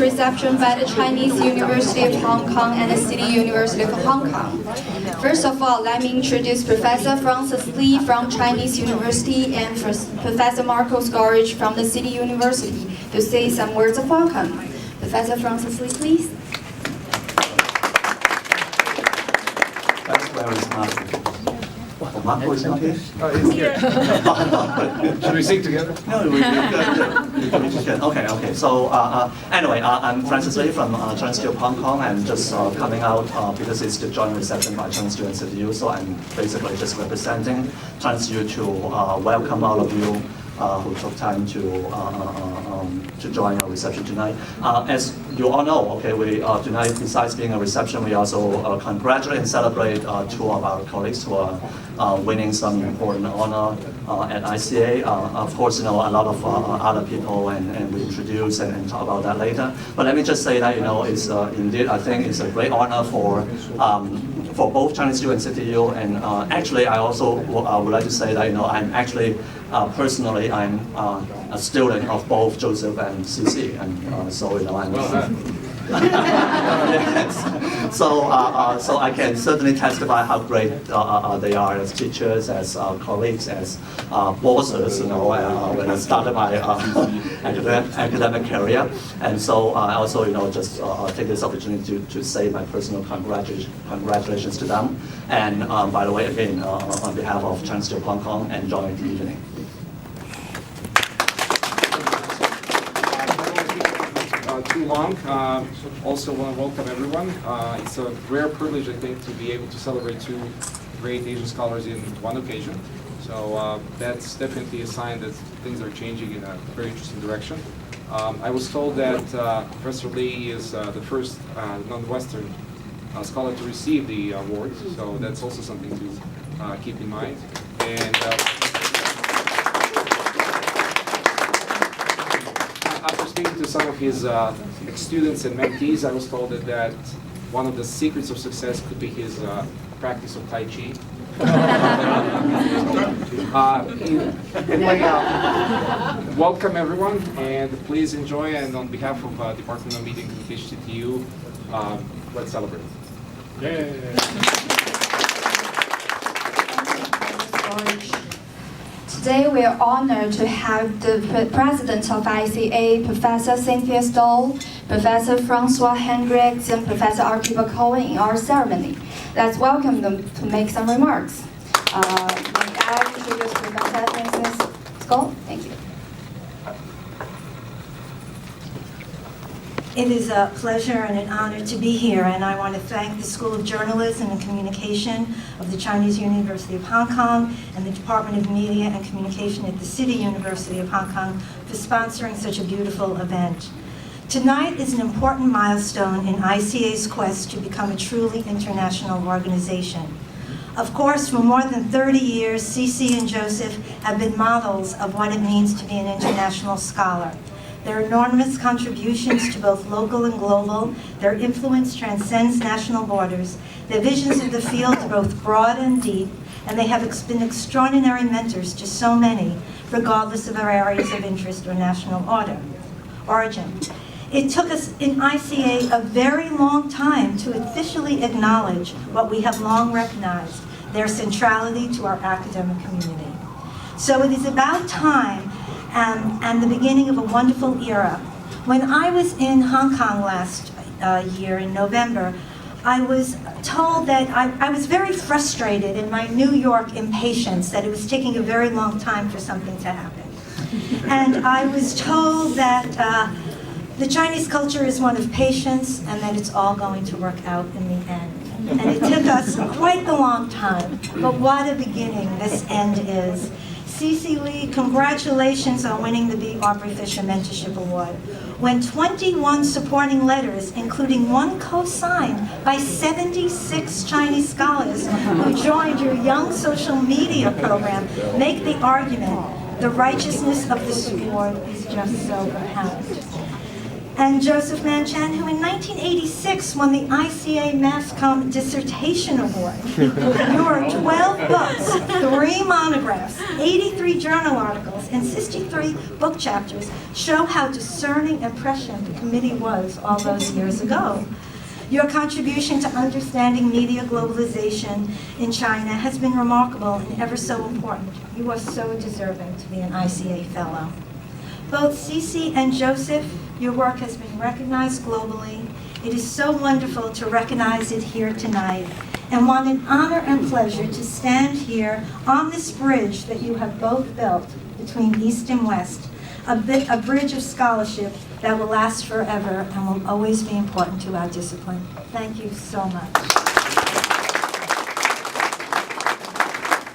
Reception by the Chinese University of Hong Kong and the City University of Hong Kong. First of all, let me introduce Professor Francis Lee from Chinese University and Professor Marcos Gorridge from the City University to say some words of welcome. Professor Francis Lee, please. That's very smart. Marco is not here? Oh, he's here. Should we sing together? No, we can. Okay. So anyway, I'm Francis Lee from Chinese University of Hong Kong. I'm just coming out because it's the joint reception by Chinese students at U. So I'm basically just representing Chinese U to welcome all of you who took time to join our reception tonight. As you all know, okay, we tonight, besides being a reception, we also congratulate and celebrate two of our colleagues who are winning some important honor at ICA. Of course, you know, a lot of other people, and we introduce and talk about that later. But let me just say that, you know, it's indeed, I think it's a great honor for both Chinese U and CityU, and actually I also would like to say that, you know, I'm actually personally I'm a student of both Joseph and CC, and so, you know, I'm yes. So I can certainly testify how great they are as teachers, as colleagues, as bosses, you know, when I started my academic career. And so I also, you know, just take this opportunity to say my personal congratulations to them. And by the way, again, on behalf of Chinese University of Hong Kong, enjoy the evening. Too long. Also want to welcome everyone. It's a rare privilege, I think, to be able to celebrate two great Asian scholars in one occasion. So that's definitely a sign that things are changing in a very interesting direction. I was told that Professor Lee is the first non-Western scholar to receive the award, so that's also something to keep in mind. And after speaking to some of his students and mentees, I was told that one of the secrets of success could be his practice of Tai Chi. Anyway, welcome everyone, and please enjoy. And on behalf of Department of Media and Communication CTU, let's celebrate. Today we are honored to have the President of ICA, Professor Cynthia Stoll, Professor Francois Hendricks, and Professor Archibald Cohen in our ceremony. Let's welcome them to make some remarks. May I introduce Professor Francis Stoll? Thank you. It is a pleasure and an honor to be here, and I want to thank the School of Journalism and Communication of the Chinese University of Hong Kong and the Department of Media and Communication at the City University of Hong Kong for sponsoring such a beautiful event. Tonight is an important milestone in ICA's quest to become a truly international organization. Of course, for more than 30 years, CC and Joseph have been models of what it means to be an international scholar. Their enormous contributions to both local and global, their influence transcends national borders, their visions of the field are both broad and deep, and they have been extraordinary mentors to so many, regardless of our areas of interest or national origin. It took us in ICA a very long time to officially acknowledge what we have long recognized, their centrality to our academic community. So it is about time and the beginning of a wonderful era. When I was in Hong Kong last year in November, I was told that I was very frustrated in my New York impatience that it was taking a very long time for something to happen. And I was told that the Chinese culture is one of patience and that it's all going to work out in the end. And it took us quite a long time, but what a beginning this end is. CC Lee, congratulations on winning the B. Aubrey Fisher Mentorship Award. When 21 supporting letters, including one co-signed by 76 Chinese scholars who joined your Young Social Media program, make the argument the righteousness of this award is just so apparent. And Joseph Manchen, who in 1986 won the ICA Mass Comm Dissertation Award. Your 12 books, 3 monographs, 83 journal articles, and 63 book chapters show how discerning and prescient the committee was all those years ago. Your contribution to understanding media globalization in China has been remarkable and ever so important. You are so deserving to be an ICA Fellow. Both Cece and Joseph, your work has been recognized globally. It is so wonderful to recognize it here tonight, and what an honor and pleasure to stand here on this bridge that you have both built between East and West, a bridge of scholarship that will last forever and will always be important to our discipline. Thank you so much.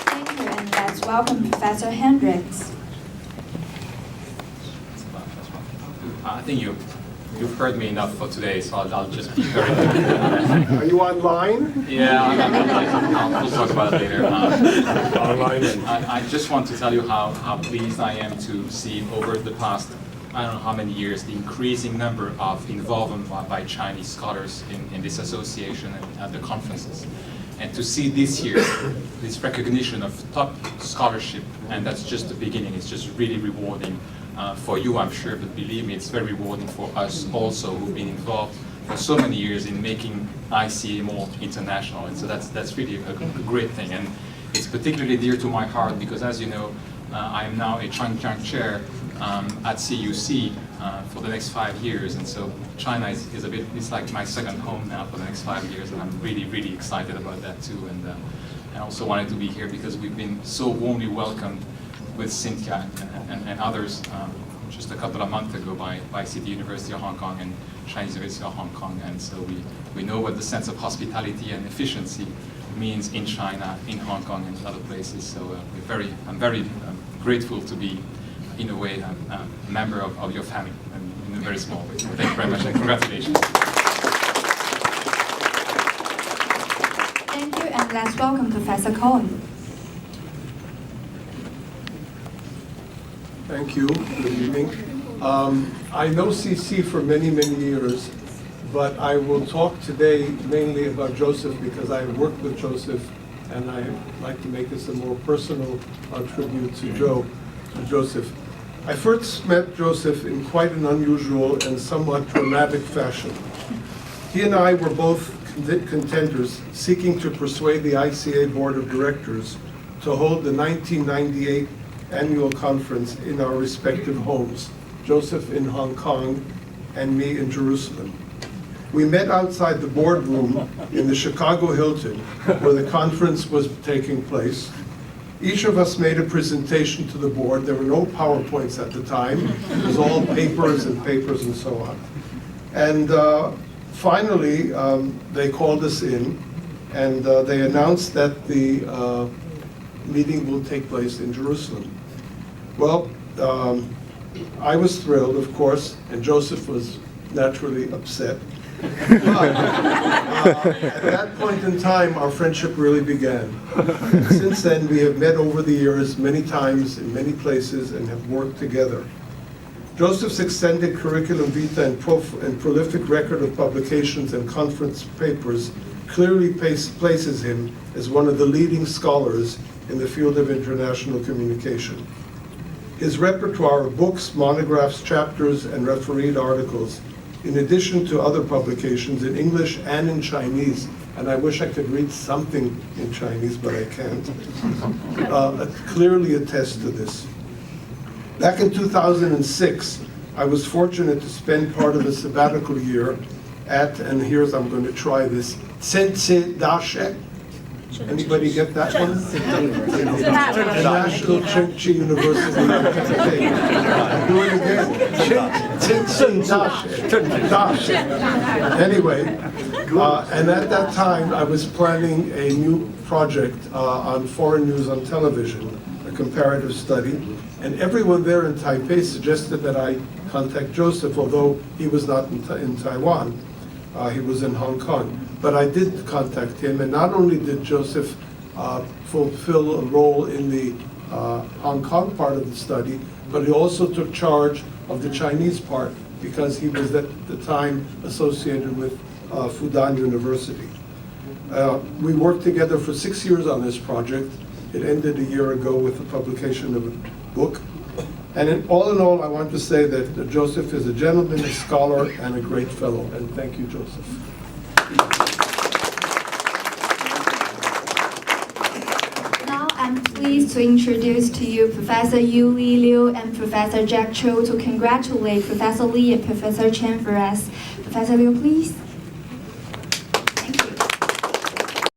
Thank you, and let's welcome Professor Hendricks. I think you've heard me enough for today, so I'll just be very Are you online? Yeah, we'll talk about it later. Online. I just want to tell you how pleased I am to see over the past, I don't know how many years, the increasing number of involvement by Chinese scholars in this association and at the conferences. And to see this year, this recognition of top scholarship, and that's just the beginning, it's just really rewarding. For you, I'm sure, but believe me, it's very rewarding for us also who've been involved for so many years in making ICA more international. And so that's really a great thing. And it's particularly dear to my heart because, as you know, I am now a Changjiang chair at CUC for the next 5 years. And so China is a bit, it's like my second home now for the next 5 years. And I'm really, really excited about that too. And I also wanted to be here because we've been so warmly welcomed with Cynthia and others just a couple of months ago by City University of Hong Kong and Chinese University of Hong Kong. And so we know what the sense of hospitality and efficiency means in China, in Hong Kong, and other places. So I'm very grateful to be, in a way, a member of your family, in a very small way. So thank you very much, and congratulations. Thank you, and let's welcome Professor Cohen. Thank you. Good evening. I know CC for many, many years, but I will talk today mainly about Joseph because I worked with Joseph, and I'd like to make this a more personal tribute to Joseph. I first met Joseph in quite an unusual and somewhat dramatic fashion. He and I were both contenders seeking to persuade the ICA Board of Directors to hold the 1998 annual conference in our respective homes, Joseph in Hong Kong and me in Jerusalem. We met outside the boardroom in the Chicago Hilton where the conference was taking place. Each of us made a presentation to the board. There were no PowerPoints at the time. It was all papers and so on. And finally, they called us in and they announced that the meeting will take place in Jerusalem. Well, I was thrilled, of course, and Joseph was naturally upset. But at that point in time, our friendship really began. Since then, we have met over the years many times in many places and have worked together. Joseph's extended curriculum vitae and prolific record of publications and conference papers clearly places him as one of the leading scholars in the field of international communication. His repertoire of books, monographs, chapters, and refereed articles, in addition to other publications in English and in Chinese, and I wish I could read something in Chinese, but I can't, clearly attests to this. Back in 2006, I was fortunate to spend part of a sabbatical year at, and here's, I'm going to try this, Sensei Dashe. Anybody get that one? National Chengchi University. Do it again. Dashe. Anyway, and at that time I was planning a new project on foreign news on television, a comparative study, and everyone there in Taipei suggested that I contact Joseph, although he was not in Taiwan. He was in Hong Kong. But I did contact him, and not only did Joseph fulfill a role in the Hong Kong part of the study, but he also took charge of the Chinese part because he was at the time associated with Fudan University. We worked together for 6 years on this project. It ended a year ago with the publication of a book. And in all, I want to say that Joseph is a gentleman, a scholar, and a great fellow. And thank you, Joseph. Now I'm pleased to introduce to you Professor Yu Li Liu and Professor Jack Cho to congratulate Professor Li and Professor Chen for us. Professor Liu, please.